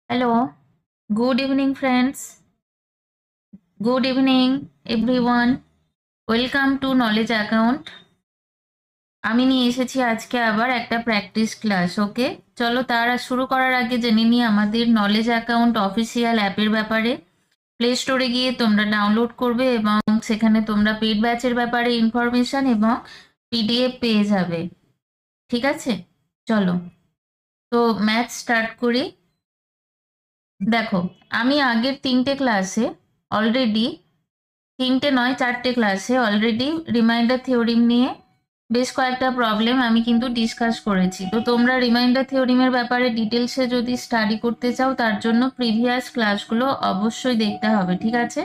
Hello, good evening, friends. Good evening, everyone. Welcome to Knowledge Account. আমি নিয়ে এসেছি আজকে আবার একটা প্র্যাকটিস ক্লাস। ওকে, চলো তারা শুরু করার আগে জেনে নিই আমাদের নলেজ অ্যাকাউন্ট অফিসিয়াল অ্যাপের ব্যাপারে। প্লে স্টোরে গিয়ে তোমরা ডাউনলোড করবে এবং সেখানে তোমরা পেড ব্যাচের ব্যাপারে ইনফরমেশন এবং পিডিএফ পেয়ে যাবে। ঠিক আছে, চলো তো ম্যাথ স্টার্ট করি। দেখো, আমি আগের 3টে ক্লাসে অলরেডি 3টে নয় 4টে ক্লাসে অলরেডি রিমাইন্ডার থিওরিম নিয়ে বেশ কয়েকটা প্রবলেম আমি কিন্তু ডিসকাস করেছি। তো তোমরা রিমাইন্ডার থিওরিমের ব্যাপারে ডিটেলসে যদি স্টাডি করতে চাও তার জন্য প্রিভিয়াস ক্লাসগুলো অবশ্যই দেখতে হবে। ঠিক আছে,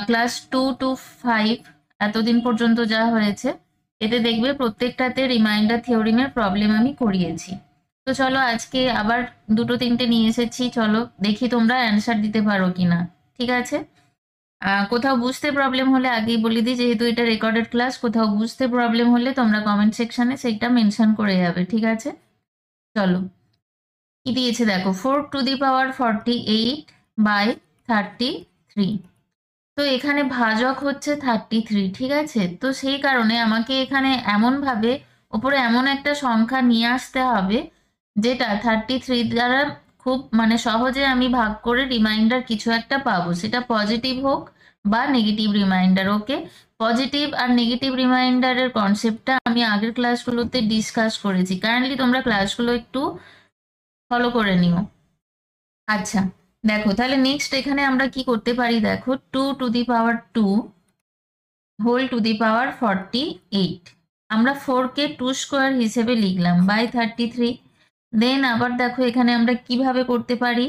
ক্লাস 2 to 5 এতদিন পর্যন্ত যা হয়েছে এতে দেখবে প্রত্যেকটাতে রিমাইন্ডার থিওরিমের প্রবলেম আমি করিয়েছি। তো চলো আজকে আবার 2-3টে নিয়ে এসেছি, চলো দেখি তোমরা অ্যান্সার দিতে পারো কিনা। ঠিক আছে, কোথাও বুঝতে প্রবলেম হলে আগেই বলে দিই, যেহেতু এটা রেকর্ডেড ক্লাস, কোথাও বুঝতে প্রবলেম হলে তোমরা কমেন্ট সেকশনে সেইটা মেনশন করে যাবে। ঠিক আছে, চলো কি দিয়েছে দেখো, 4⁻48/33। তো এখানে ভাজক হচ্ছে 33। ঠিক আছে, তো সেই কারণে আমাকে এখানে এমনভাবে ওপরে এমন একটা সংখ্যা নিয়ে আসতে হবে যেটা 33 দ্বারা খুব সহজে আমি ভাগ করে রিমাইন্ডার কিছু একটা পাবো, সেটা পজিটিভ হোক বা নেগেটিভ রিমাইন্ডার। ওকে, পজিটিভ আর নেগেটিভ রিমাইন্ডারের কনসেপ্টটা আমি আগের ক্লাসগুলোতে ডিসকাস করেছি। কাইন্ডলি তোমরা ক্লাসগুলো একটু ফলো করে নিও। আচ্ছা, দেখো তাহলে নেক্সট এখানে আমরা কি করতে পারি, দেখো 2⁻2 হোল টু দি পাওয়ার 48। আমরা 4কে 2 স্কোয়ার হিসেবে লিখলাম বাই 33। দেন আবার দেখো এখানে আমরা কিভাবে করতে পারি,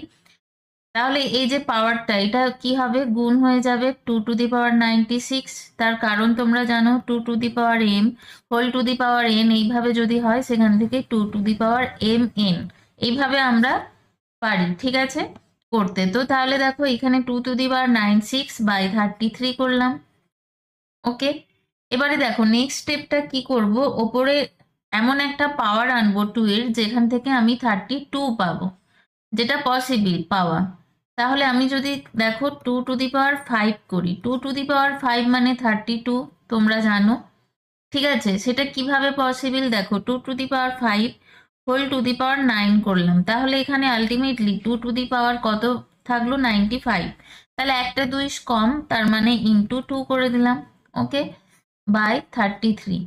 তাহলে এই যে পাওয়ারটা এটা কি হবে, গুণ হয়ে যাবে 2⁻96। তার কারণ তোমরা জানো 2m whole to the power n এইভাবে যদি হয় সেখান থেকে 2m n এইভাবে আমরা পারি। ঠিক আছে করতে, তো তাহলে দেখো এখানে 2⁻96/33 করলাম। ওকে, এবারে দেখো নেক্সট স্টেপটা কি করব, ওপরে এমন একটা পাওয়ার আনবো 2 এর যেখান থেকে আমি 32 পাবো, যেটা পসিবল পাওয়া। তাহলে আমি যদি দেখো 2⁵ করি, 2⁵ মানে 32 তোমরা জানো। ঠিক আছে, সেটা কিভাবে পসিবল, দেখো 2⁵ হোল টু দি পাওয়ার 9 করলাম, তাহলে এখানে আলটিমেটলি 2 কত থাকলো 95। তাহলে একটা 2 কম, তার মানে ইন্টু 2 করে দিলাম। Okay, by 33।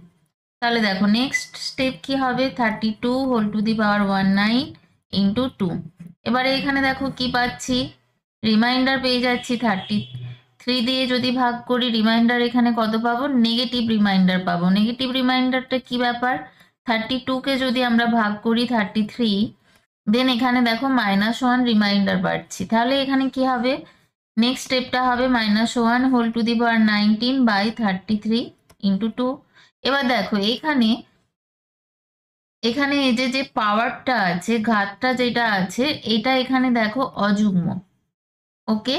তাহলে দেখো নেক্সট স্টেপ কি হবে, 32 whole to the power 19 into 2। এবারে এখানে দেখো কি পাচ্ছি, রিমাইন্ডার পেয়ে যাচ্ছি 33 দিয়ে যদি ভাগ করি রিমাইন্ডার এখানে কত পাবো, নেগেটিভ রিমাইন্ডার পাবো। নেগেটিভ রিমাইন্ডারটা কি ব্যাপার, 32কে যদি আমরা ভাগ করি 33, দেন এখানে দেখো -1 রিমাইন্ডার পাচ্ছি। তাহলে এখানে কি হবে, নেক্সট স্টেপটা হবে -1 whole to the power 19/33 into 2। এবার দেখো এখানে এখানে এই যে পাওয়ারটা আছে, ঘাতটা যেটা আছে, এটা এখানে দেখো অযুগ্ম। ওকে,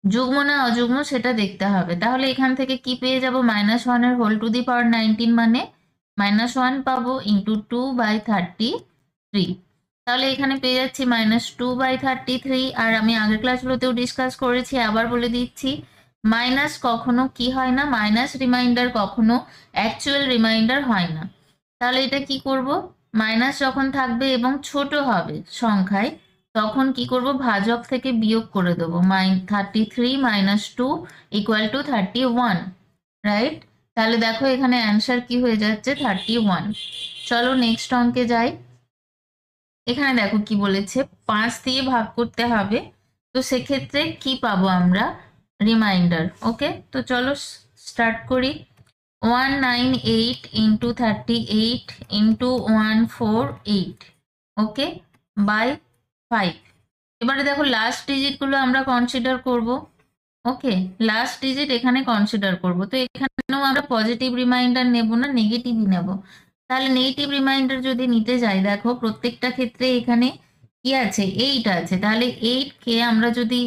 যুগ্ম না অযুগ্ম সেটা দেখতে হবে। তাহলে এখান থেকে কি পেয়ে যাব, -1 এর হোল টু দি পাওয়ার 19 মানে -1 পাবো ইন্টু 2/33। তাহলে এখানে পেয়ে যাচ্ছি -2/33। আর আমি আগের ক্লাসগুলোতেও ডিসকাস করেছি, আবার বলে দিচ্ছি, মাইনাস কখনো কি হয় না, মাইনাস রিমাইন্ডার কখনো অ্যাকচুয়াল রিমাইন্ডার হয় না। তাহলে এটা কি করব, মাইনাস যখন থাকবে এবং ছোট হবে সংখ্যায় তখন কি করব, ভাজক থেকে বিয়োগ করে দেবো। 33 - 2 = 31, রাইট? তাহলে দেখো এখানে অ্যান্সার কি হয়ে যাচ্ছে, 31। চলো নেক্সট অঙ্কে যাই। এখানে দেখো কি বলেছে, 5 দিয়ে ভাগ করতে হবে, তো সেক্ষেত্রে কি পাবো আমরা, রিমাইন্ডার। ওকে, তো চলো স্টার্ট করি। 198 ইন্টু 38 ইন্টু 148। Okay, by 5। এবারে দেখো লাস্ট ডিজিটগুলো আমরা কনসিডার করব। ওকে, লাস্ট ডিজিট এখানে কনসিডার করব, তো এখানেও আমরা পজিটিভ রিমাইন্ডার নেব না, নেগেটিভই নেব। তাহলে নেগেটিভ রিমাইন্ডার যদি নিতে যাই, দেখো প্রত্যেকটা ক্ষেত্রে এখানে কি আছে, 8 আছে। তাহলে 8কে আমরা যদি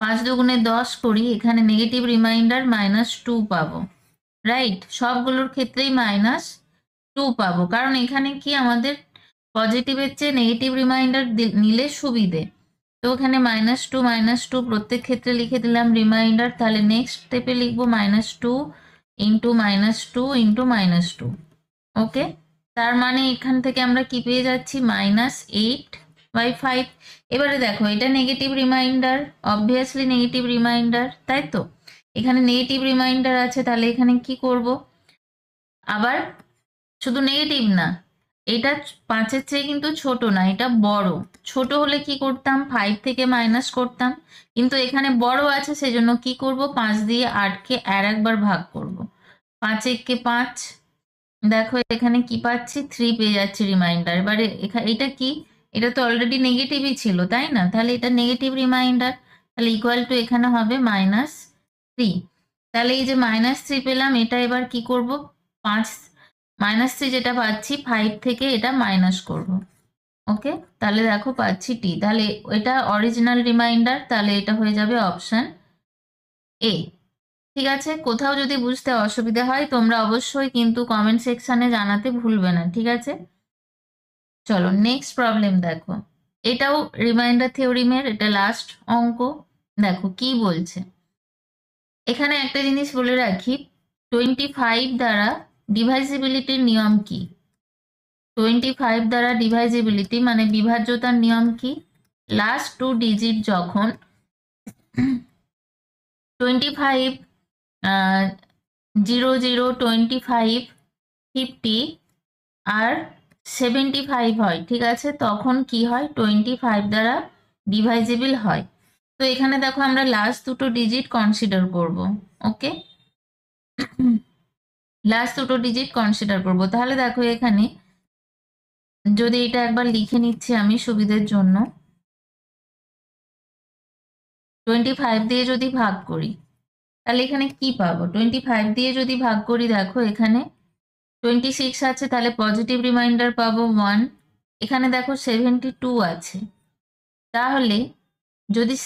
5 দুগুণে 10 করি, এখানে নেগেটিভ রিমাইন্ডার -2 পাবো, রাইট? সবগুলোর ক্ষেত্রেই -2 পাবো, কারণ এখানে কি আমাদের পজিটিভের চেয়ে নেগেটিভ রিমাইন্ডার নিলে সুবিধে। তো এখানে -2 প্রত্যেক ক্ষেত্রে লিখে দিলাম রিমাইন্ডার। তাহলে নেক্সট স্টেপে লিখবো -2 ইন্টু -2 ইন্টু -2। ওকে, তার মানে এখান থেকে আমরা কি পেয়ে যাচ্ছি -8/5। এবারে দেখো এটা negative reminder, obviously negative reminder, তাই তো? এখানে নেগেটিভ রিমাইন্ডার আছে, তাহলে এখানে কি করব? আবার শুধু নেগেটিভ না, এটা 5-এর চেয়ে কিন্তু ছোট না, এটা বড়। ছোট হলে কি করতাম? 5 থেকে মাইনাস করতাম, কিন্তু এখানে বড় আছে সেজন্য কি করব? 5 দিয়ে 8কে আর একবার ভাগ করব। 5 একে 5, দেখো এখানে কি পাচ্ছি? 3 পেয়ে যাচ্ছি রিমাইন্ডার। এবারে এটা কি? এটা তো অলরেডি নেগেটিভই ছিল, তাই না? তাহলে এটা নেগেটিভ রিমাইন্ডার, তাহলে ইকুয়াল টু এখানে হবে -3। তাহলে এই যে -3 পেলাম, এটা এবার কি করব? 5 -3 যেটা পাচ্ছি 5 থেকে এটা মাইনাস করব। ওকে, তাহলে দেখো পাচ্ছি টি। তাহলে এটা অরিজিনাল রিমাইন্ডার, তাহলে এটা হয়ে যাবে অপশন এ। ঠিক আছে, কোথাও যদি বুঝতে অসুবিধা হয় তোমরা অবশ্যই কিন্তু কমেন্ট সেকশনে জানাতে ভুলবে না, ঠিক আছে? চলো নেক্সট প্রবলেম দেখো। এটাও রিমাইন্ডার থিওরিমের, এটা লাস্ট অঙ্ক। দেখো কি বলছে। এখানে একটা জিনিস বলে রাখি, 25 দ্বারা ডিভাইজিবিলিটির নিয়ম কি? 25 দ্বারা ডিভাইজিবিলিটি মানে বিভাজ্যতার নিয়ম কি? লাস্ট 2 ডিজিট যখন 25 0 0 25 50 আর 75 হয়, ঠিক আছে? তখন কি হয়? 25 দ্বারা ডিভাইজেবল হয়। তো এখানে দেখো আমরা লাস্ট দুটো ডিজিট কনসিডার করব। ওকে, লাস্ট দুটো ডিজিট কনসিডার করব। তাহলে দেখো এখানে যদি এটা একবার লিখে নিচ্ছি আমি সুবিধের জন্য, 25 দিয়ে যদি ভাগ করি তাহলে এখানে কি পাবো? 25 দিয়ে যদি ভাগ করি, দেখো এখানে 26 আছে, তাহলে পজিটিভ রিমাইন্ডার পাবো 1। এখানে দেখো 72 আছে, তাহলে যদি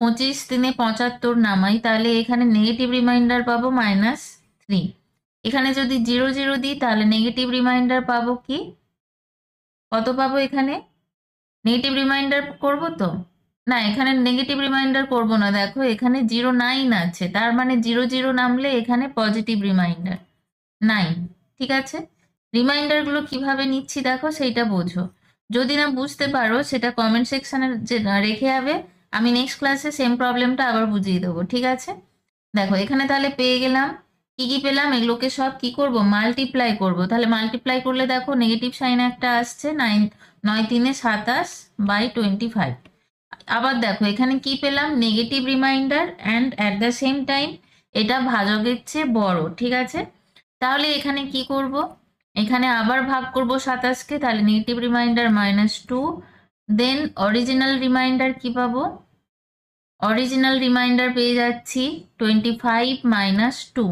25 দিনে 75 নামাই তাহলে এখানে নেগেটিভ রিমাইন্ডার পাবো -3। এখানে যদি 0 0 দিই তাহলে নেগেটিভ রিমাইন্ডার পাবো কি? কত পাবো? এখানে নেগেটিভ রিমাইন্ডার করব তো না, এখানে নেগেটিভ রিমাইন্ডার করব না। দেখো এখানে 09 আছে, তার মানে 0 0 নামলে এখানে পজিটিভ রিমাইন্ডার 9। ঠিক আছে, রিমাইন্ডারগুলো কিভাবে নিচ্ছি দেখো, সেইটা বোঝো। যদি না বুঝতে পারো সেটা কমেন্ট সেকশনে রেখে যাবে, আমি নেক্সট ক্লাসে সেম প্রবলেমটা আবার বুঝিয়ে দেবো, ঠিক আছে? দেখো এখানে তাহলে পেয়ে গেলাম, কি কি পেলাম? এগুলোকে সব কি করব? মাল্টিপ্লাই করব। তাহলে মাল্টিপ্লাই করলে দেখো নেগেটিভ সাইন একটা আসছে, 9 3 27/25। আবার দেখো এখানে কি পেলাম? Negative reminder and at the same time এটা ভাজকের চেয়ে বড়, ঠিক আছে? তাহলে এখানে কি করব? এখানে আবার ভাগ করব 27কে, তাহলে নেগেটিভ রিমাইন্ডার -2, দেন অরিজিনাল রিমাইন্ডার কি পাবো? অরিজিনাল রিমাইন্ডার পেয়ে যাচ্ছি 25 - 2,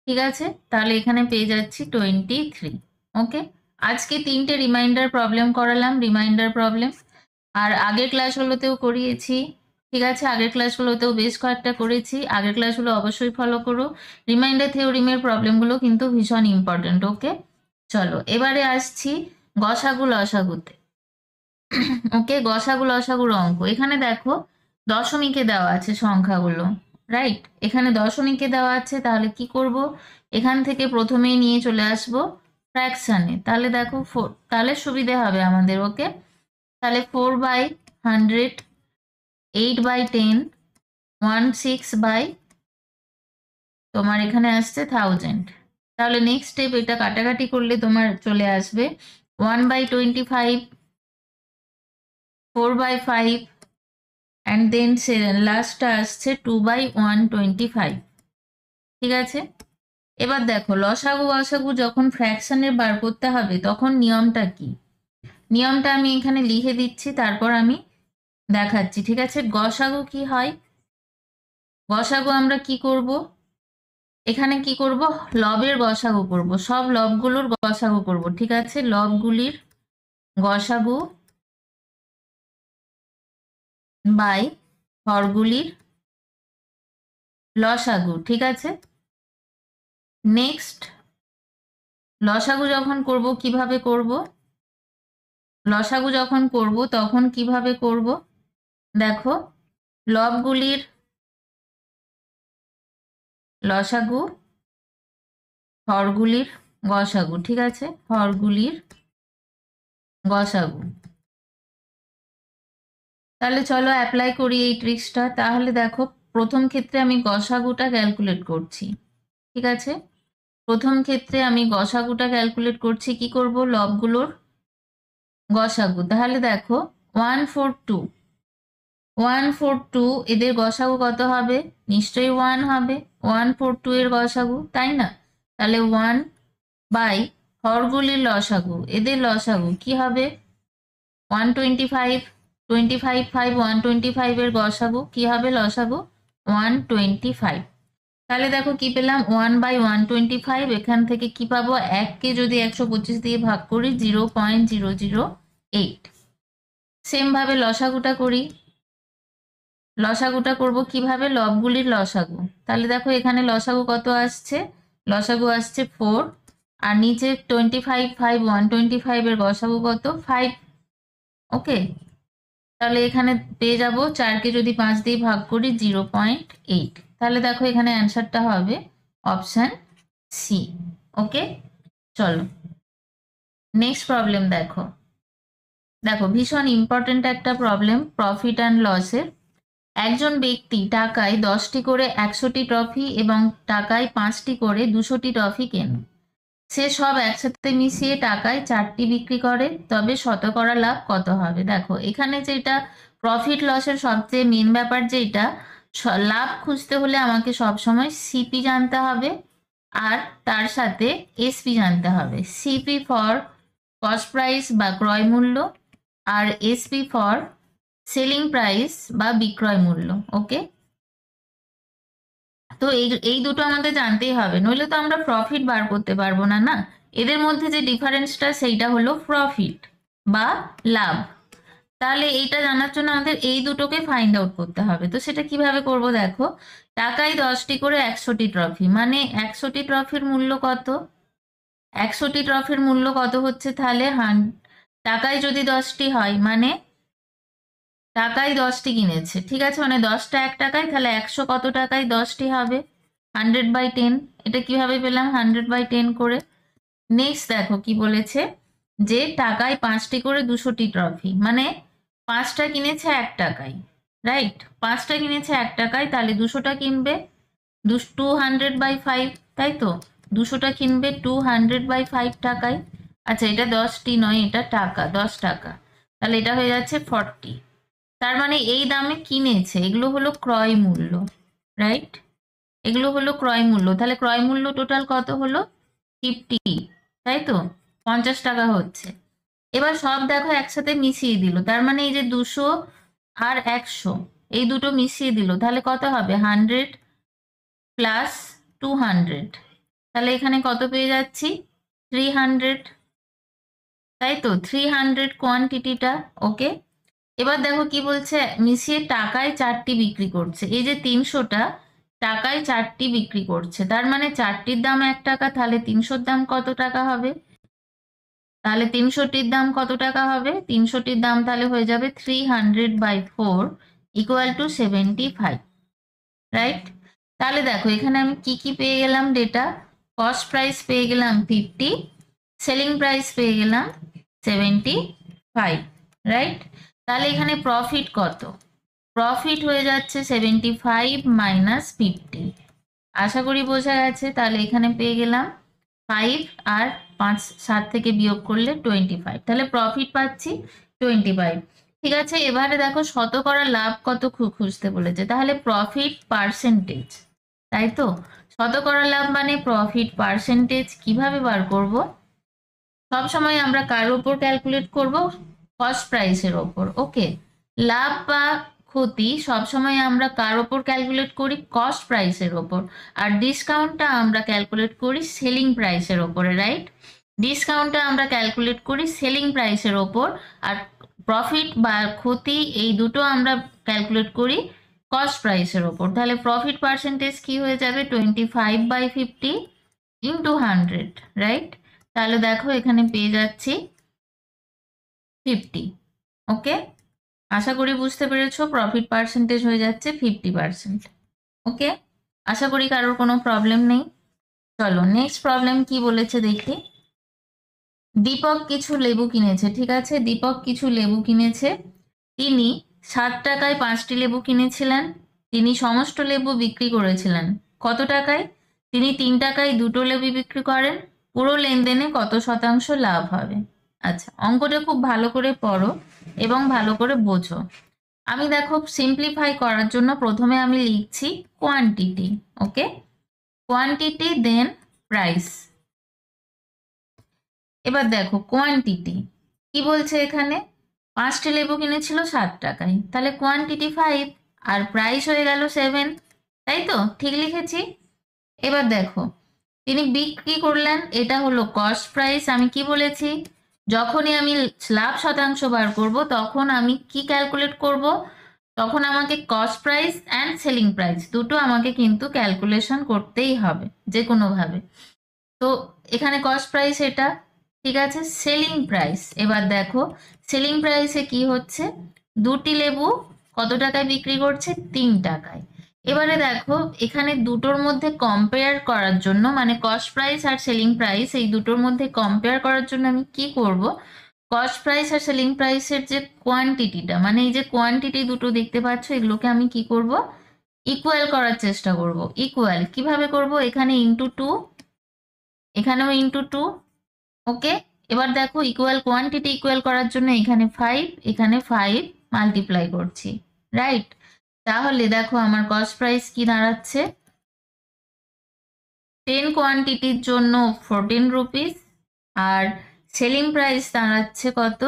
ঠিক আছে? তাহলে এখানে পেয়ে যাচ্ছি 23। ওকে, আজকে 3টে রিমাইন্ডার প্রবলেম করালাম, রিমাইন্ডার প্রবলেম। আর আগের ক্লাসগুলোতেও করিয়েছি, ঠিক আছে? আগের ক্লাসগুলোতেও বেশ কয়েকটা করেছি, আগের ক্লাসগুলো অবশ্যই ফলো করো। রিমাইন্ডার থিওরিমের প্রবলেমগুলো কিন্তু ভীষণ ইম্পর্টেন্ট। ওকে, চলো এবারে আসছি গসাগু লসাগুতে। ওকে, গসাগু লসাগুর অঙ্ক। এখানে দেখো দশমিকে দেওয়া আছে সংখ্যাগুলো, রাইট? এখানে দশমিকে দেওয়া আছে, তাহলে কি করব? এখান থেকে প্রথমেই নিয়ে চলে আসব ফ্র্যাকশানে। তাহলে দেখো তাহলে সুবিধে হবে আমাদের। ওকে, তাহলে 4/100, 8/10, 16 তোমার এখানে আসছে 1000। তাহলে নেক্সট স্টেপ, এটা কাটাকাটি করলে তোমার চলে আসবে 1/25, 4/5 অ্যান্ড দেন লাস্টটা আসছে 2/125। ঠিক আছে, এবার দেখো লসাগু গসাগু যখন ফ্র্যাকশনের বার করতে হবে তখন নিয়মটা কি? নিয়মটা আমি এখানে লিখে দিচ্ছি, তারপর আমি দেখাচ্ছি, ঠিক আছে? গসাগু কি হয়? গসাগু আমরা কি করব? এখানে কি করব? লবের গসাগু করব, সব লবগুলোর গসাগু করব, ঠিক আছে? লবগুলির গসাগু বাই হরগুলির লসাগু, ঠিক আছে? নেক্সট লসাগু যখন করব কিভাবে করব? লসাগু যখন করব তখন কিভাবে করব? দেখো লবগুলির লসাগু, হরগুলির গসাগু, ঠিক আছে, হরগুলির গসাগু। তাহলে চলো অ্যাপ্লাই করি এই ট্রিক্সটা। তাহলে দেখো প্রথম ক্ষেত্রে আমি গসাগুটা ক্যালকুলেট করছি, ঠিক আছে, প্রথম ক্ষেত্রে আমি গসাগুটা ক্যালকুলেট করছি। কি করব, লবগুলোর গসাগু। তাহলে দেখো 142, 142 এদের গসাগু কত হবে, নিশ্চয়ই 1 হবে, 142 এর গসাগু, তাই না? তাহলে 1 বাই হরগুলির লসাগু, এদের লসাগু কি হবে 125, 25 5 125 এর গসাগু কি হবে, লসাগু 125। তাহলে দেখো কি পেলাম, 1/125। এখান থেকে কি পাবো, 1কে যদি 125 দিয়ে ভাগ করি 0.008। সেম ভাবে লসাগুটা করি, লসাগুটা করব কিভাবে, লবগুলির লসাগু। তাহলে দেখো এখানে লসাগু কত আসছে, লসাগু আসছে 4, আর নিচে 25 5 125 এর গসাগু কত 5। ওকে, তাহলে এখানে পেয়ে যাব 4কে যদি 5 দিয়ে ভাগ করি 0.8। তাহলে দেখো এখানে অ্যান্সারটা হবে অপশন সি। ওকে, চলো নেক্সট প্রবলেম দেখো। দেখো ভীষণ ইম্পর্টেন্ট একটা প্রবলেম, প্রফিট অ্যান্ড লসের। একজন ব্যক্তি টাকায় 10টি করে 100টি ট্রফি এবং টাকায় 5টি করে 200টি ট্রফি কেনে। সে সব একসাথে মিশিয়ে টাকায় 4টি বিক্রি করে, তবে শতকরা লাভ কত হবে। দেখো এখানে যেটা প্রফিট লসের সবচেয়ে মেন ব্যাপার, যেটা লাভ খুঁজতে হলে আমাকে সবসময় সিপি জানতে হবে, আর তার সাথে এসপি জানতে হবে। সিপি ফর কস্ট প্রাইস বা ক্রয় মূল্য, আর এসপি ফর সেলিং প্রাইস বা বিক্রয় মূল্য। ওকে, তো এই দুটো আমাদের জানতেই হবে, নইলে তো আমরা প্রফিট বার করতে পারবো না। না, এদের মধ্যে যে ডিফারেন্সটা সেইটা হলো প্রফিট বা লাভ। তাহলে এইটা জানার জন্য আমাদের এই দুটোকে ফাইন্ড আউট করতে হবে। তো সেটা কিভাবে করব, দেখো টাকায় 10টি করে 100টি ট্রফি, মানে 100টি ট্রফির মূল্য কত, 100টি ট্রফির মূল্য কত হচ্ছে, তাহলে টাকায় যদি 10টি হয় মানে টাকায় 10টি কিনেছে, ঠিক আছে, মানে 10টা 1 টাকায়, তাহলে 100 কত টাকায় 10টি হবে, 100/10। এটা কিভাবে পেলাম, 100/10 করে। নেক্সট দেখো কি বলেছে, যে টাকায় 5টি করে 200টি ট্রফি, মানে 5টা কিনেছে 1 টাকায়, রাইট, 5টা কিনেছে 1 টাকায়, তাহলে 200টা কিনবে 200/5, তাই তো, 200টা কিনবে 200/5 টাকায়। আচ্ছা, এটা 10টি নয়, এটা টাকা, 10 টাকা, তাহলে এটা হয়ে যাচ্ছে 40। তার মানে এই দামে কিনেছে, এগুলো হলো ক্রয় মূল্য, রাইট, এগুলো হলো ক্রয় মূল্য। তাহলে ক্রয় মূল্য টোটাল কত হলো 50, তাই তো, 50 টাকা হচ্ছে। এবার সব দেখো একসাথে মিশিয়ে দিল, তার মানে এই যে 200 আর 100 এই দুটো মিশিয়ে দিল, তাহলে কত হবে 100 প্লাস 200, তাহলে এখানে কত পেয়ে যাচ্ছি 300, তাই তো, 300 কোয়ান্টিটিটা। ওকে, এবার দেখো কি বলছে, মিশিয়ে টাকায় 4টি বিক্রি করছে। এই যে 300টা টাকায় 4টি বিক্রি করছে, তার মানে 4টির দাম 1 টাকা, তাহলে 300-র দাম কত টাকা হবে, তাহলে 300-টির দাম কত টাকা হবে, 300-টির দাম তাহলে হয়ে যাবে 300/4 = 75, রাইট। তাহলে দেখো এখানে আমি কি কি পেয়ে গেলাম ডেটা, কস্ট প্রাইস পেয়ে গেলাম 50, সেলিং প্রাইস পেয়ে গেলাম 75, রাইট। তাহলে এখানে প্রফিট কত, প্রফিট হয়ে যাচ্ছে 75 মাইনাস 50। আশা করি বোঝা গেছে। তাহলে এখানে পেয়ে গেলাম 5, আর 5 7 থেকে বিয়োগ করলে 25, তাহলে প্রফিট পাচ্ছি 25। ঠিক আছে, এবারে দেখো শতকরা লাভ কত খুঁজতে বলেছে, তাহলে প্রফিট পার্সেন্টেজ, তাই তো, শতকরা লাভ মানে প্রফিট পার্সেন্টেজ। কিভাবে বার করব, সবসময় আমরা কার উপর ক্যালকুলেট করব, কস্ট প্রাইসের ওপর। ওকে, লাভ বা ক্ষতি সবসময় আমরা কার ওপর ক্যালকুলেট করি, কস্ট প্রাইসের ওপর, আর ডিসকাউন্টটা আমরা ক্যালকুলেট করি সেলিং প্রাইসের ওপরে, রাইট, ডিসকাউন্টটা আমরা ক্যালকুলেট করি সেলিং প্রাইসের ওপর, আর প্রফিট বা ক্ষতি এই দুটো আমরা ক্যালকুলেট করি কস্ট প্রাইসের ওপর। তাহলে প্রফিট পার্সেন্টেজ কি হয়ে যাবে 25/50 ইন্টু 100, রাইট। তাহলে দেখো এখানে পেয়ে যাচ্ছি 50। ওকে, আশা করি বুঝতে পেরেছো। প্রফিট পার্সেন্টেজ হয়ে যাচ্ছে 50%। ওকে, আশা করি কারোর কোনো প্রবলেম নেই। চলো নেক্সট প্রবলেম কি বলেছে দেখি। দীপক কিছু লেবু কিনেছে, ঠিক আছে, দীপক কিছু লেবু কিনেছে। তিনি 7 টাকায় 5টি লেবু কিনেছিলেন। তিনি সমস্ত লেবু বিক্রি করেছিলেন কত টাকায়? তিনি 3 টাকায় 2টো লেবু বিক্রি করেন। পুরো লেনদেনে কত শতাংশ লাভ হবে? আচ্ছা, অঙ্কটা খুব ভালো করে পড়ো এবং ভালো করে বোঝো। আমি দেখো সিম্পলিফাই করার জন্য প্রথমে আমি লিখছি কোয়ান্টিটি। ওকে, কোয়ান্টিটি দেন প্রাইস। এবার দেখো কোয়ান্টিটি কি বলছে এখানে, 5টি লেবু কিনেছিল 7 টাকায়, তাহলে কোয়ান্টিটি 5 আর প্রাইস হয়ে গেল 7, তাই তো? ঠিক লিখেছি। এবার দেখো তিনি বিক্রি করলেন, এটা হলো কস্ট প্রাইস। আমি কি বলেছি, যখনই আমি লাভ শতাংশ বার করব তখন আমি কি ক্যালকুলেট করব, তখন আমাকে cost price and selling price দুটো আমাকে কিন্তু ক্যালকুলেশন করতেই হবে যে কোনোভাবে। তো এখানে কস্ট প্রাইস এটা, ঠিক আছে। সেলিং প্রাইস, এবার দেখো সেলিং প্রাইসে কি হচ্ছে, 2টি লেবু কত টাকায় বিক্রি করছে? 3 টাকায়। এবারে দেখো এখানে দুটোর মধ্যে কম্পেয়ার করার জন্য, মানে কস্ট প্রাইস আর সেলিং প্রাইস এই দুটোর মধ্যে কম্পেয়ার করার জন্য আমি কি করব, কস্ট প্রাইস আর সেলিং প্রাইসের যে কোয়ান্টিটিটা, মানে এই যে কোয়ান্টিটি দুটো দেখতে পাচ্ছ, এগুলোকে আমি কি করব, ইকুয়াল করার চেষ্টা করব। ইকুয়াল কিভাবে করব, এখানে ইন্টু 2, এখানেও ইন্টু 2। ওকে, এবার দেখো ইকুয়াল কোয়ান্টিটি ইকুয়াল করার জন্য এখানে 5, এখানে 5 মাল্টিপ্লাই করছি, রাইট? তাহলে দেখো আমার কস্ট প্রাইস কি দাঁড়াচ্ছে, 10 কোয়ান্টিটির জন্য 14 রুপিস, আর সেলিং প্রাইস দাঁড়াচ্ছে কত,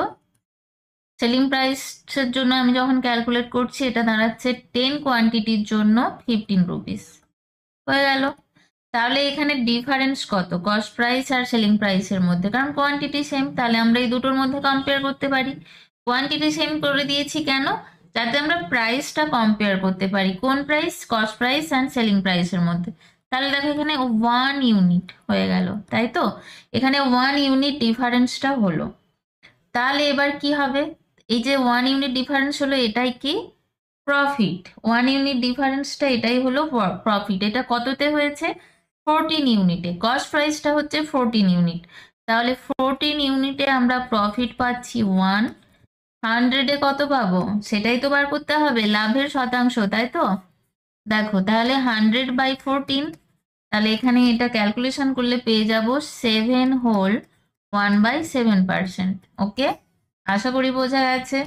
সেলিং প্রাইসের জন্য আমি যখন ক্যালকুলেট করছি এটা দাঁড়াচ্ছে 10 কোয়ান্টিটির জন্য 15 রুপিস। হয়ে গেল। তাহলে এখানে ডিফারেন্স কত কস্ট প্রাইস আর সেলিং প্রাইসের মধ্যে, কারণ কোয়ান্টিটি সেম, তাহলে আমরা এই দুটোর মধ্যে কম্পেয়ার করতে পারি। কোয়ান্টিটি সেম করে দিয়েছি কেন, যাতে আমরা প্রাইসটা কম্পেয়ার করতে পারি। কোন price? Cost price and selling প্রাইসের মধ্যে। তাহলে দেখো এখানে 1 ইউনিট হয়ে গেল, তাই তো? এখানে 1 ইউনিট ডিফারেন্সটা হলো। তাহলে এবার কি হবে, এই যে 1 ইউনিট ডিফারেন্স হলো এটাই কি প্রফিট। 1 ইউনিট ডিফারেন্সটা এটাই হলো প্রফিট। এটা কততে হয়েছে? 14 ইউনিটে। কস্ট প্রাইসটা হচ্ছে 14 ইউনিট, তাহলে 14 ইউনিটে আমরা প্রফিট পাচ্ছি 1। 100-এ কত পাবো সেটাই তো বার করতে হবে, লাভের শতাংশ, তাই তো? দেখো তাহলে 100/14, তাহলে এখানে এটা ক্যালকুলেশন করলে পেয়ে যাব 7 হোল 1/7%। ওকে, আশা করি বোঝা গেছে।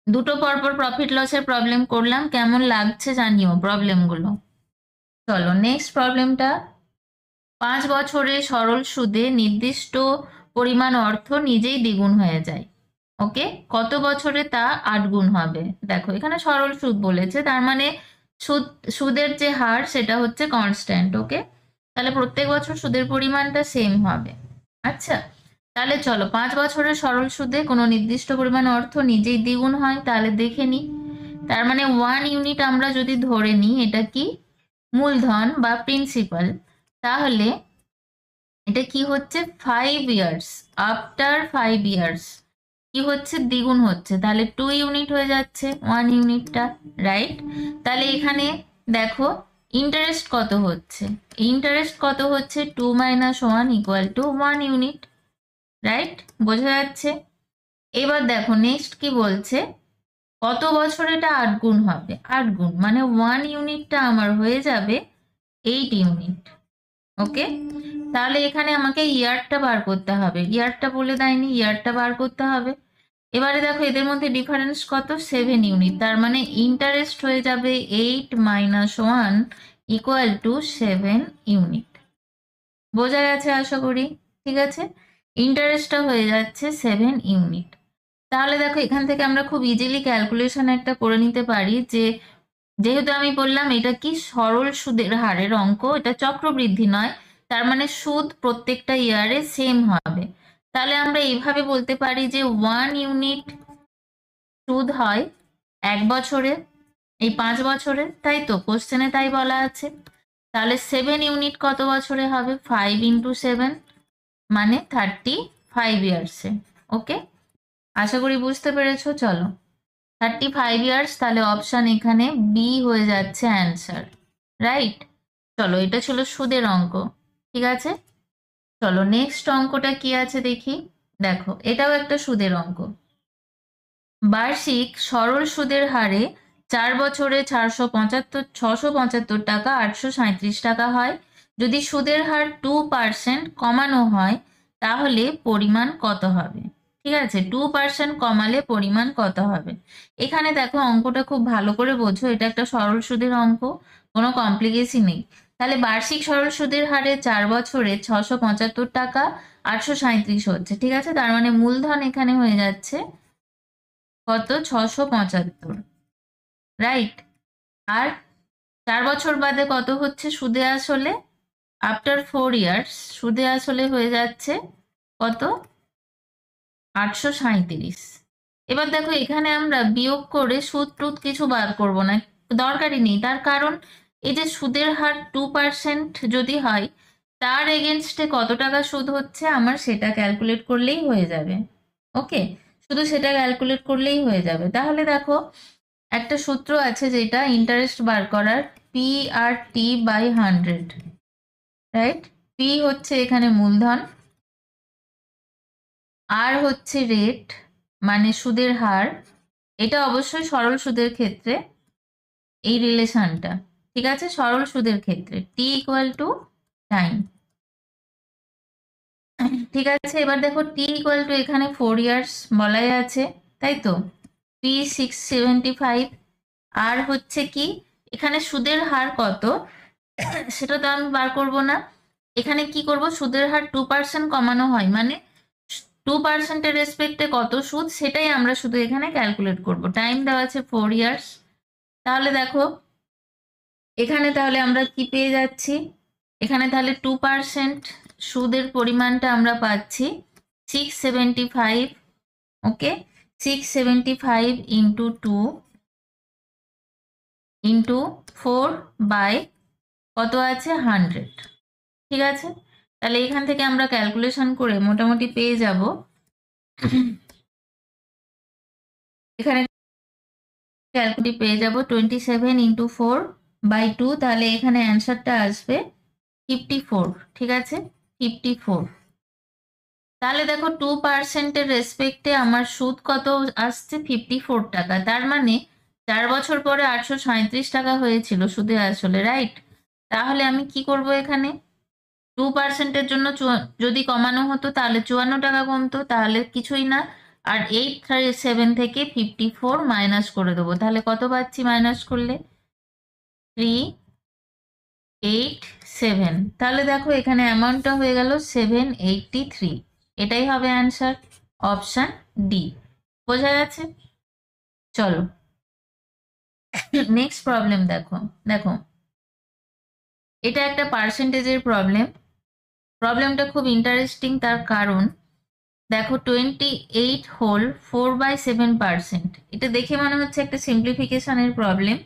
দুটো পরপর প্রফিট লসের প্রবলেম করলাম, কেমন লাগছে জানিও প্রবলেমগুলো। চলো নেক্সট প্রবলেমটা, 5 বছরে সরল সুদে নির্দিষ্ট পরিমাণ অর্থ নিজেই দ্বিগুণ হয়ে যায়। ওকে, কত বছরে তা 8 গুণ হবে? দেখো এখানে সরল সুদ বলেছে, তার মানে সুদের যে হার সেটা হচ্ছে কনস্ট্যান্ট। ওকে, তাহলে প্রত্যেক বছর সুদের পরিমাণটা সেম হবে। আচ্ছা, তাহলে চলো 5 বছরের সরল সুদে কোনো নির্দিষ্ট পরিমাণ অর্থ নিজেই দ্বিগুণ হয়, তাহলে দেখে নিই। তার মানে 1 ইউনিট আমরা যদি ধরে নিই, এটা কি মূলধন বা প্রিন্সিপাল, তাহলে এটা কি হচ্ছে 5 ইয়ার্স, আফটার 5 ইয়ার্স কি হচ্ছে দ্বিগুণ হচ্ছে, তাহলে 2 ইউনিট হয়ে যাচ্ছে 1 ইউনিটটা, রাইট? তাহলে এখানে দেখো ইন্টারেস্ট কত হচ্ছে, ইন্টারেস্ট কত হচ্ছে 2 - 1 = 1 ইউনিট, রাইট? বোঝা যাচ্ছে। এবার দেখো নেক্সট কি বলছে, কত বছর এটা 8 গুণ হবে? 8 গুণ মানে 1 ইউনিটটা আমার হয়ে যাবে 8 ইউনিট। ওকে, তাহলে এখানে আমাকে ইয়ারটা বার করতে হবে, ইয়ারটা বলে দেয়নি, ইয়ারটা বার করতে হবে। এবারে দেখো এদের মধ্যে ডিফারেন্স কত, 7 ইউনিট, তার মানে ইন্টারেস্ট হয়ে যাবে 8 - 1 = 7 ইউনিট। বোঝা গেছে আশা করি, ঠিক আছে? ইন্টারেস্টটা হয়ে যাচ্ছে 7 ইউনিট। তাহলে দেখো এখান থেকে আমরা খুব ইজিলি ক্যালকুলেশন একটা করে নিতে পারি যে, যেহেতু আমি বললাম এটা কি সরল সুদের হারের অঙ্ক, এটা চক্রবৃদ্ধি নয়, তার মানে সুদ প্রত্যেকটা ইয়ারে সেম হবে। তাহলে আমরা এইভাবে বলতে পারি যে 1 ইউনিট সুদ হয় 1 বছরে, এই 5 বছরে, তাই তো? কোশ্চেনে তাই বলা আছে। তাহলে 7 ইউনিট কত বছরে হবে? 5 × 7 মানে 35 ইয়ার্সে। ওকে, আশা করি বুঝতে পেরেছো। চলো 35 ইয়ার্স, তাহলে অপশন এখানে বি হয়ে যাচ্ছে অ্যান্সার, রাইট। চলো, এটা ছিল সুদের অঙ্ক, ঠিক আছে। চলো নেক্সট অঙ্কটা কি আছে দেখি। দেখো, এটাও একটা সুদের অঙ্ক। বার্ষিক সরল সুদের হারে 4 বছরে 675 টাকা 837 টাকা হয়। যদি সুদের হার 2% কমানো হয় তাহলে পরিমাণ কত হবে? ঠিক আছে, 2% কমালে পরিমাণ কত হবে? এখানে দেখো, অঙ্কটা খুব ভালো করে বোঝো, এটা একটা সরল সুদের অঙ্ক, কোনো কমপ্লিকেশন নেই। তাহলে বার্ষিক সরল সুদের হারে 4 বছরে 675 টাকা 837 হচ্ছে, ঠিক আছে। তার মানে মূলধন এখানে হয়ে যাচ্ছে কত? 675, রাইট। আর 4 বছর বাদে কত হচ্ছে সুদে আসলে? আফটার 4 ইয়ার্স সুদে আসলে হয়ে যাচ্ছে কত? 837। এবার দেখো, এখানে আমরা বিয়োগ করে সুদ টুদ কিছু বার করব না, দরকারই নেই। তার কারণ এই যে সুদের হার 2% যদি হয়, তার এগেনস্টে কত টাকা সুদ হচ্ছে আমার সেটা ক্যালকুলেট করলেই হয়ে যাবে। ওকে, শুধু সেটা ক্যালকুলেট করলেই হয়ে যাবে। তাহলে দেখো, একটা সূত্র আছে যেটা ইন্টারেস্ট বার করার, P R T by 100, right. P হচ্ছে এখানে মূলধন, আর হচ্ছে রেট মানে সুদের হার। এটা অবশ্যই সরল সুদের ক্ষেত্রে এই রিলেশনটা, ঠিক আছে। সরল সুদের ক্ষেত্রে টি ইকুয়াল টু টাইম, ঠিক আছে। এবার দেখো, টি ইকুয়াল টু এখানে 4 ইয়ার্স বলাই আছে, তাই তো। পি 675, আর হচ্ছে কি এখানে সুদের হার কত সেটা তো আমি বার করব না। এখানে কি করব, সুদের হার 2% কমানো হয় মানে 2%-এর রেসপেক্টে কত সুদ সেটাই আমরা শুধু এখানে ক্যালকুলেট করব। টাইম দেওয়া আছে 4 ইয়ার্স। তাহলে দেখো, এখানে তাহলে আমরা কি পেয়ে যাচ্ছি, এখানে তাহলে 2% সুদের পরিমাণটা আমরা পাচ্ছি 675। ওকে, 675 ইন্টু 2 ইন্টু 4 বাই কত আছে 100, ঠিক আছে। তাহলে এখান থেকে আমরা ক্যালকুলেশন করে মোটামুটি পেয়ে যাব, এখানে ক্যালকুলেট পেয়ে যাব 27 ইন্টু 4 বাই 2, তাহলে এখানে অ্যান্সারটা আসবে 54, ঠিক আছে, 54। তাহলে দেখো, 2%-এর রেসপেক্টে আমার সুদ কত আসছে? 54 টাকা। তার মানে 4 বছর পরে 837 টাকা হয়েছিল সুদে আসলে, রাইট। তাহলে আমি কি করব, এখানে 2%-এর জন্য যদি কমানো হতো তাহলে 54 টাকা কমতো, তাহলে কিছুই না। আর 837 থেকে 54 মাইনাস করে দেবো, তাহলে কত পাচ্ছি মাইনাস করলে? 387। তাহলে দেখো, এখানে অ্যামাউন্টটা হয়ে গেল 783, এটাই হবে অ্যান্সার, অপশন ডি। বোঝা গেছে? চলো নেক্সট প্রবলেম দেখো। দেখো, এটা একটা পার্সেন্টেজের প্রবলেম। প্রবলেমটা খুব ইন্টারেস্টিং, তার কারণ দেখো 28 হোল 4/7%, এটা দেখে মনে হচ্ছে একটা সিম্পলিফিকেশনের প্রবলেম,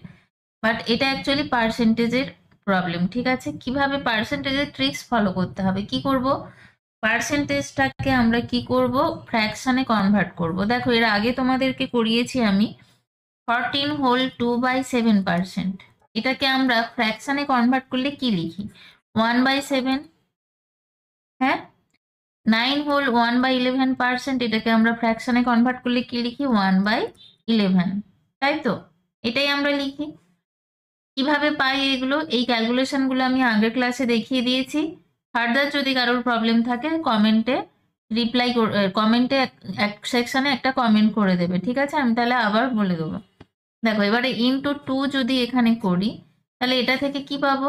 বাট এটা অ্যাকচুয়ালি পার্সেন্টেজের প্রবলেম, ঠিক আছে। কিভাবে পার্সেন্টেজের ট্রিক্স ফলো করতে হবে, কি করব, পার্সেন্টেজটাকে আমরা কি করব, ফ্র্যাকশনে কনভার্ট করব। দেখো, এর আগে তোমাদেরকে করিয়েছি আমি 14 হোল 2/7%, এটাকে আমরা ফ্র্যাকশনে কনভার্ট করলে কি লিখি? 1/7। হ্যাঁ, 9 হোল 1/11%, এটাকে আমরা ফ্র্যাকশনে কনভার্ট করলে কি লিখি? 1/11, তাই তো, এটাই আমরা লিখি। কিভাবে পাই এগুলো? এই ক্যালকুলেশনগুলো আমি আগের ক্লাসে দেখিয়ে দিয়েছি। ফার্দার যদি কারোর প্রবলেম থাকে কমেন্টে কমেন্টে এক সেকশনে একটা কমেন্ট করে দেবে, ঠিক আছে। আমি তাহলে আবার বলে দেবো। দেখো, এবারে ইনটু 2 যদি এখানে করি তাহলে এটা থেকে কি পাবো?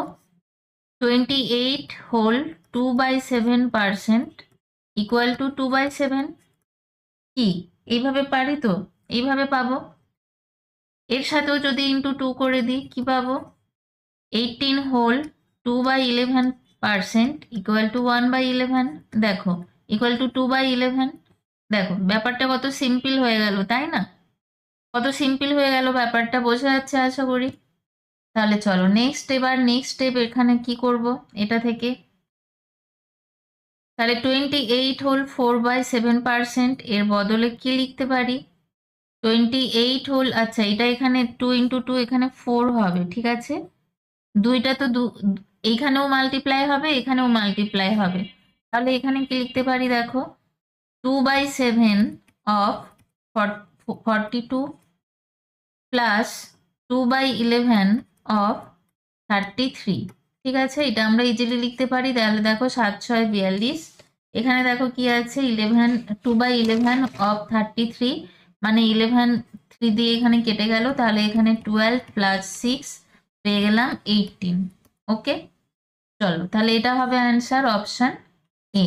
28 হোল 2/7% ইকুয়াল টু 2/7। কি এইভাবে পারি তো? এইভাবে পাবো। এর সাথেও যদি ইনটু 2 করে দিই কি পাবো? 18 হোল 2/11% ইকুয়াল টু 1/11। দেখো, ইকুয়াল টু 2/11। দেখো, ব্যাপারটা কত সিম্পল হয়ে গেল, তাই না? কত সিম্পল হয়ে গেল ব্যাপারটা, বোঝা যাচ্ছে আশা করি। তাহলে চলো এবার নেক্সট স্টেপ এখানে কি করব, এটা থেকে তাহলে 28 হোল 4/7% এর বদলে কি লিখতে পারি? 28 হল, আচ্ছা এটা এখানে 2 ইন্টু 2 এখানে 4 হবে, ঠিক আছে। দুইটা তো এইখানেও মাল্টিপ্লাই হবে, এখানেও মাল্টিপ্লাই হবে, তাহলে এখানে কি লিখতে পারি দেখো, 2/7 অফ 42 প্লাস 2/11 অফ 33, ঠিক আছে। এটা আমরা ইজিলি লিখতে পারি, তাহলে দেখো 7 6 42, এখানে দেখো কি আছে 11, 2/11 অফ 33 মানে 11 3 দিয়ে এখানে কেটে গেল, তাহলে এখানে 12 প্লাস 6 পেয়ে গেলাম 18। ওকে, চলো তাহলে এটা হবে অ্যান্সার অপশন এ।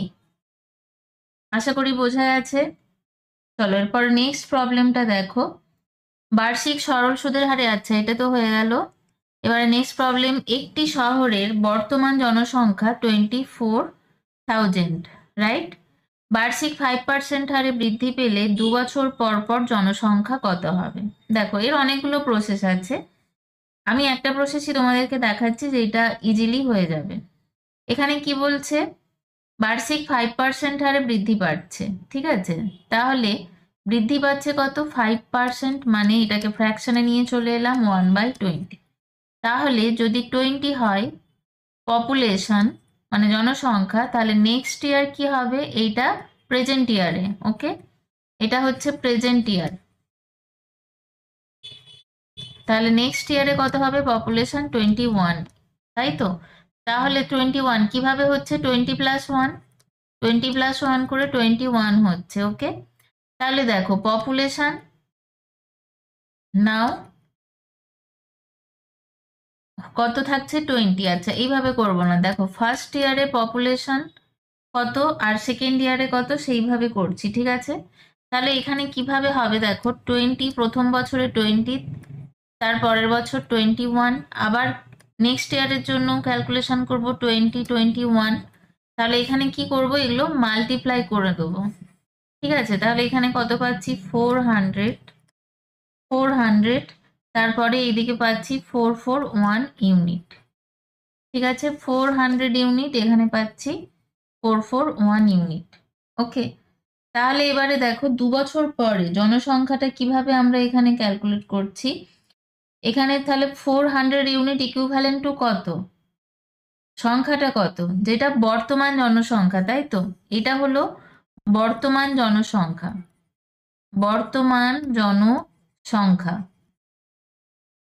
আশা করি বোঝা গেছে। চলো এরপর নেক্সট প্রবলেমটা দেখো, বার্ষিক সরল সুদের হারে, আচ্ছা এটা তো হয়ে গেল। এবারে নেক্সট প্রবলেম, একটি শহরের বর্তমান জনসংখ্যা 24,000, রাইট। বার্ষিক 5% হারে বৃদ্ধি পেলে 2 বছর পর পর জনসংখ্যা কত হবে। দেখো এর অনেকগুলো প্রসেস আছে, আমি একটা প্রসেসই তোমাদেরকে দেখাচ্ছি যেটা ইজিলি হয়ে যাবে। এখানে কি বলছে, বার্ষিক 5% হারে বৃদ্ধি পাচ্ছে, ঠিক আছে। তাহলে বৃদ্ধি পাচ্ছে কত, 5%, মানে এটাকে ফ্র্যাকশনে নিয়ে চলে এলাম 1/20। তাহলে যদি 20 হয় পপুলেশন মানে জনসংখ্যা, তাহলে নেক্সট ইয়ার কি হবে, এইটা প্রেজেন্ট ইয়ারে। ওকে, এটা হচ্ছে প্রেজেন্ট ইয়ার, তাহলে নেক্সট ইয়ারে কত হবে পপুলেশন 21, তাই তো। তাহলে 21 কিভাবে হচ্ছে, 20 প্লাস 1, 20 প্লাস 1 করে 21 হচ্ছে। ওকে, তাহলে দেখো পপুলেশন নাও কত থাকছে 20, আচ্ছা এইভাবে করবো না, দেখো ফার্স্ট ইয়ারে পপুলেশন কত আর সেকেন্ড ইয়ারে কত সেইভাবে করছি, ঠিক আছে। তাহলে এখানে কিভাবে হবে দেখো, 20 প্রথম বছরে 20, তার পরের বছর 21, আবার নেক্সট ইয়ারের জন্য ক্যালকুলেশন করব 20 21, তাহলে এখানে কি করব, এগুলো মাল্টিপ্লাই করে দেবো, ঠিক আছে। তাহলে এখানে কত পাচ্ছি 400, তারপরে এইদিকে পাচ্ছি 441 ইউনিট, ঠিক আছে। 400 ইউনিট এখানে পাচ্ছি 441 ইউনিট। ওকে, তাহলে এবারে দেখো 2 বছর পরে জনসংখ্যাটা কিভাবে আমরা এখানে ক্যালকুলেট করছি, এখানে তাহলে 400 ইউনিট ইকুইভ্যালেন্ট টু কত, সংখ্যাটা কত, যেটা বর্তমান জনসংখ্যা, তাই তো। এটা হলো বর্তমান জনসংখ্যা, বর্তমান জনসংখ্যা।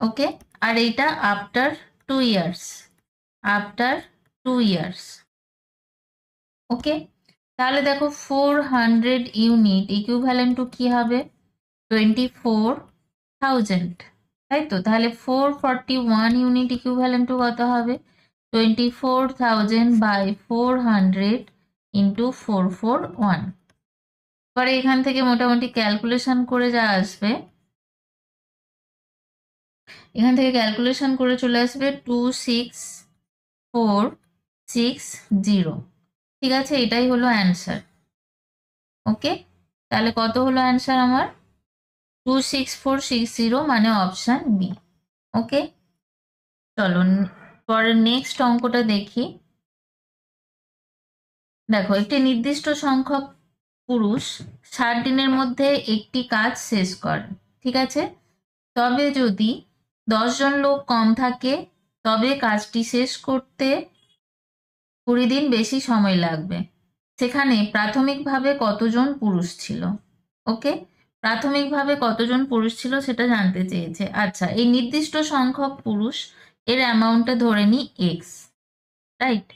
ওকে, আর এইটা আফটার 2 ইয়ার্স, আফটার 2 ইয়ার্স। ওকে, তাহলে দেখো 400 ইউনিট ইকুইভ্যালেন্ট টু কি হবে 24,000, তাই তো। তাহলে 441 ইউনিট ইকুইভ্যালেন্ট টু কত হবে 24,000/400 ইন্টু 441। পরে এখান থেকে মোটামুটি ক্যালকুলেশন করে যা আসবে, এখান থেকে ক্যালকুলেশন করে চলে আসবে 26460, ঠিক আছে। এটাই হলো অ্যান্সার। ওকে, তাহলে কত হলো অ্যান্সার আমার 26460, মানে অপশন বি। ওকে, চলো পরের নেক্সট অঙ্কটা দেখি। দেখো একটি নির্দিষ্ট সংখ্যক পুরুষ 60 দিনের মধ্যে একটি কাজ শেষ করে, ঠিক আছে। তবে যদি 10 জন লোক কম থাকে তবে কাজটি শেষ করতে 20 দিন বেশি সময় লাগবে। সেখানে প্রাথমিকভাবে কতজন পুরুষ ছিল। ওকে, প্রাথমিকভাবে কতজন পুরুষ ছিল সেটা জানতে চেয়েছে। আচ্ছা, এই নির্দিষ্ট সংখ্যক পুরুষ এর অ্যামাউন্টটা ধরে নিই এক্স, রাইট।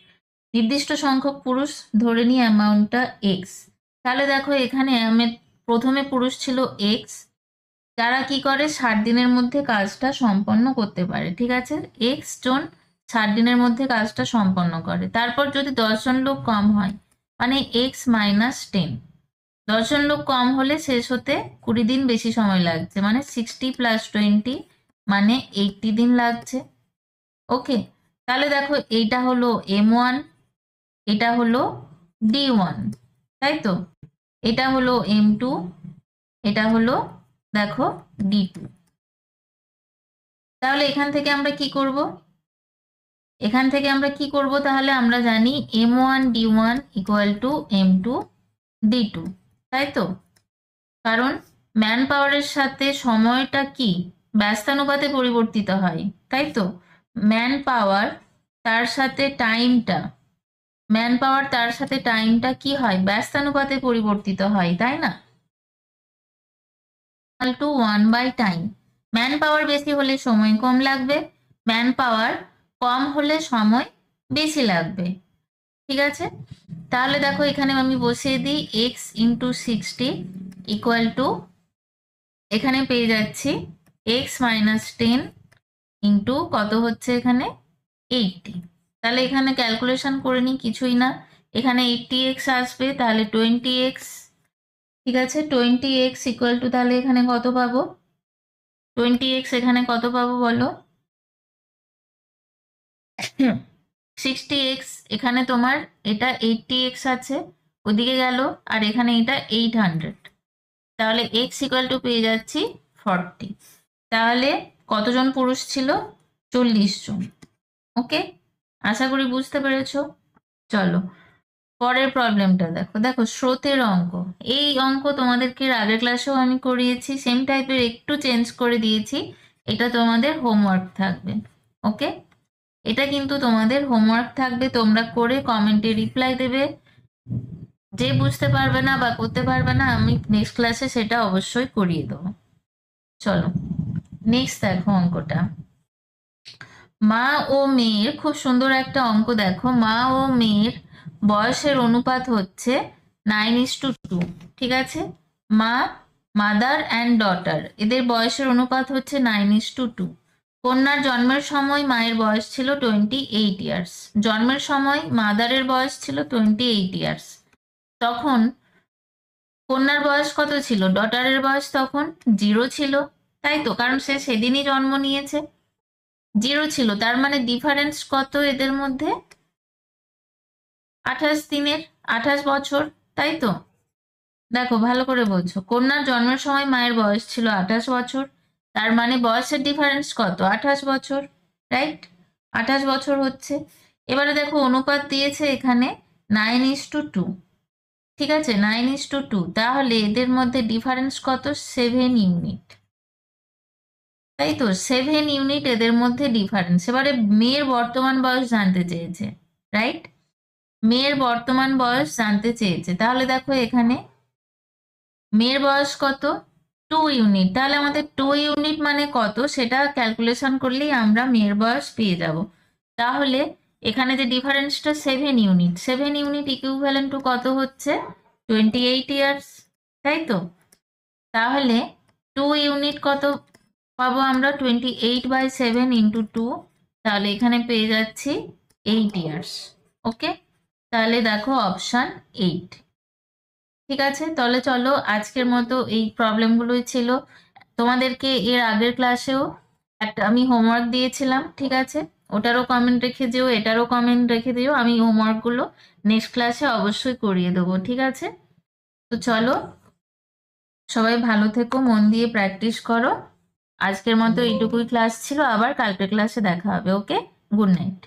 নির্দিষ্ট সংখ্যক পুরুষ ধরে নিই অ্যামাউন্টটা এক্স। তাহলে দেখো এখানে প্রথমে পুরুষ ছিল এক্স, যারা কি করে 60 দিনের মধ্যে কাজটা সম্পন্ন করতে পারে, ঠিক আছে। এক্স জন 60 দিনের মধ্যে কাজটা সম্পন্ন করে। তারপর যদি 10 জন লোক কম হয় মানে এক্স মাইনাস 10, 10 জন লোক কম হলে শেষ হতে 20 দিন বেশি সময় লাগছে, মানে 60 + 20 মানে 80 দিন লাগছে। ওকে, তাহলে দেখো এইটা হলো M1, এটা হলো D1, তাই তো। এটা হলো M2, এটা হলো দেখো D2। তাহলে এখান থেকে আমরা কি করব, এখান থেকে আমরা কি করব, তাহলে আমরা জানি M1 D1 = M2 D2, তাই তো। কারণ ম্যান পাওয়ারের সাথে সময়টা কি ব্যস্তানুপাতে পরিবর্তিত হয়, তাই তো? ম্যান পাওয়ার তার সাথে টাইমটা কি হয়, ব্যস্তানুপাতে পরিবর্তিত হয়, তাই না? টু 1/টাইম। ম্যান পাওয়ার বেশি হলে সময় কম লাগবে, ম্যান পাওয়ার কম হলে সময় বেশি লাগবে। ঠিক আছে, তাহলে দেখো এখানে আমি বসিয়ে দিই এক্স ইন্টু 60 ইকুয়াল টু, এখানে পেয়ে যাচ্ছি এক্স মাইনাস 10 ইন্টু কত হচ্ছে এখানে 80। তাহলে এখানে ক্যালকুলেশন করে নিই, কিছুই না, এখানে 80x আসবে, তাহলে 20x। ঠিক আছে, 20x ইকুয়াল টু, তাহলে এখানে কত পাবো 20x এখানে কত পাবো বলো? 60x, এখানে তোমার এটা 80x আছে, ওদিকে গেল, আর এখানে এটা 800, তাহলে x ইকুয়াল টু পেয়ে যাচ্ছি 40। তাহলে কতজন পুরুষ ছিল? 40 জন। ওকে, আশা করি বুঝতে পেরেছো। চলো পরের প্রবলেমটা দেখো। দেখো স্রোতের অঙ্ক, এই অঙ্ক তোমাদেরকে আগের ক্লাসেও আমি করিয়েছি, সেম টাইপের, একটু চেঞ্জ করে দিয়েছি। এটা তোমাদের হোমওয়ার্ক থাকবে। ওকে, এটা কিন্তু তোমাদের হোমওয়ার্ক থাকবে, তোমরা করে কমেন্টে রিপ্লাই দেবে। যে বুঝতে পারবে না বা করতে পারবে না, আমি নেক্সট ক্লাসে সেটা অবশ্যই করিয়ে দেবো। চলো নেক্সট দেখো অঙ্কটা। মা ও মেয়ের, খুব সুন্দর একটা অঙ্ক দেখো, মা ও মেয়ের বয়সের অনুপাত হচ্ছে 9:2। ঠিক আছে, মাদার অ্যান্ড ডটার, এদের বয়সের অনুপাত হচ্ছে 9:2। কন্যার জন্মের সময় মায়ের বয়স ছিল 28 ইয়ার্স, জন্মের সময় মাদারের বয়স ছিল 28 ইয়ার্স। তখন কন্যার বয়স কত ছিল? ডটারের বয়স তখন 0 ছিল, তাই তো, কারণ সে সেদিনই জন্ম নিয়েছে। 0 ছিল, তার মানে ডিফারেন্স কত এদের মধ্যে? 28 দিনের, 28 বছর, তাই তো। দেখো ভালো করে বলছো, কন্যার জন্মের সময় মায়ের বয়স ছিল 28 বছর, তার মানে বয়সের ডিফারেন্স কত? 28 বছর, রাইট? 28 বছর হচ্ছে। এবারে দেখো অনুপাত দিয়েছে এখানে 9:2। ঠিক আছে, 9:2, তাহলে এদের মধ্যে ডিফারেন্স কত? 7 ইউনিট, তাই তো, 7 ইউনিট এদের মধ্যে ডিফারেন্স। এবারে মেয়ের বর্তমান বয়স জানতে চেয়েছে, রাইট? মেয়ের বর্তমান বয়স জানতে চেয়েছে, তাহলে দেখো এখানে মেয়ের বয়স কত? 2 ইউনিট, তাহলে আমাদের 2 ইউনিট মানে কত সেটা ক্যালকুলেশন করলেই আমরা মেয়ের বয়স পেয়ে যাব। তাহলে এখানে যে ডিফারেন্সটা 7 ইউনিট, 7 ইউনিট ইকুইভ্যালেন্ট টু কত হচ্ছে? 28 ইয়ার্স, তাই তো। তাহলে 2 ইউনিট কত পাবো আমরা? 28/7 ইন্টু 2, তাহলে এখানে পেয়ে যাচ্ছি 8 ইয়ার্স। ওকে, তাহলে দেখো অপশান 8। ঠিক আছে, তাহলে চলো আজকের মতো এই প্রবলেমগুলোই ছিল। তোমাদেরকে এর আগের ক্লাসেও একটা আমি হোমওয়ার্ক দিয়েছিলাম, ঠিক আছে, ওটারও কমেন্ট রেখে দিও, এটারও কমেন্ট রেখে দিও, আমি হোমওয়ার্কগুলো নেক্সট ক্লাসে অবশ্যই করিয়ে দেবো। ঠিক আছে, তো চলো সবাই ভালো থেকো, মন দিয়ে প্র্যাকটিস করো। আজকের মতো এইটুকুই ক্লাস ছিল, আবার কালকের ক্লাসে দেখা হবে। ওকে, গুড নাইট।